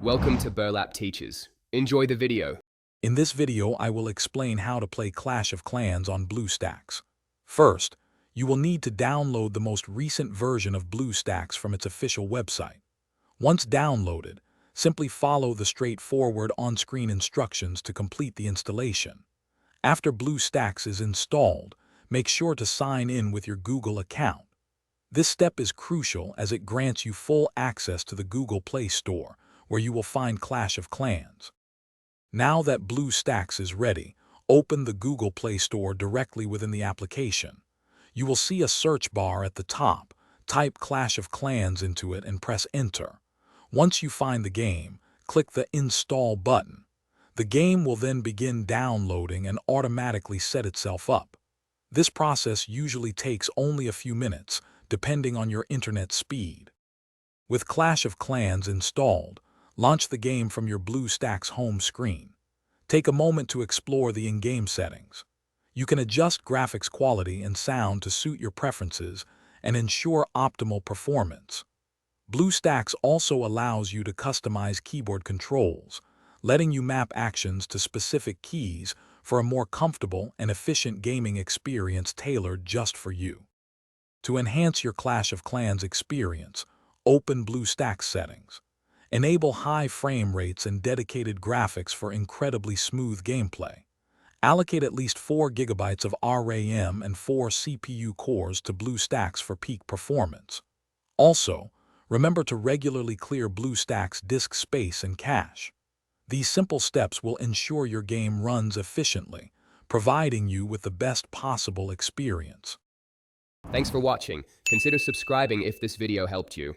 Welcome to Burlap Teachers. Enjoy the video. In this video, I will explain how to play Clash of Clans on Bluestacks. First, you will need to download the most recent version of Bluestacks from its official website. Once downloaded, simply follow the straightforward on-screen instructions to complete the installation. After Bluestacks is installed, make sure to sign in with your Google account. This step is crucial as it grants you full access to the Google Play Store, where you will find Clash of Clans. Now that Bluestacks is ready, open the Google Play Store directly within the application. You will see a search bar at the top. Type Clash of Clans into it and press Enter. Once you find the game, click the Install button. The game will then begin downloading and automatically set itself up. This process usually takes only a few minutes, depending on your internet speed. With Clash of Clans installed, launch the game from your Bluestacks home screen. Take a moment to explore the in-game settings. You can adjust graphics quality and sound to suit your preferences and ensure optimal performance. Bluestacks also allows you to customize keyboard controls, letting you map actions to specific keys for a more comfortable and efficient gaming experience tailored just for you. To enhance your Clash of Clans experience, open Bluestacks settings. Enable high frame rates and dedicated graphics for incredibly smooth gameplay. Allocate at least 4 GB of RAM and 4 CPU cores to Bluestacks for peak performance. Also, remember to regularly clear Bluestacks disk space and cache. These simple steps will ensure your game runs efficiently, providing you with the best possible experience. Thanks for watching. Consider subscribing if this video helped you.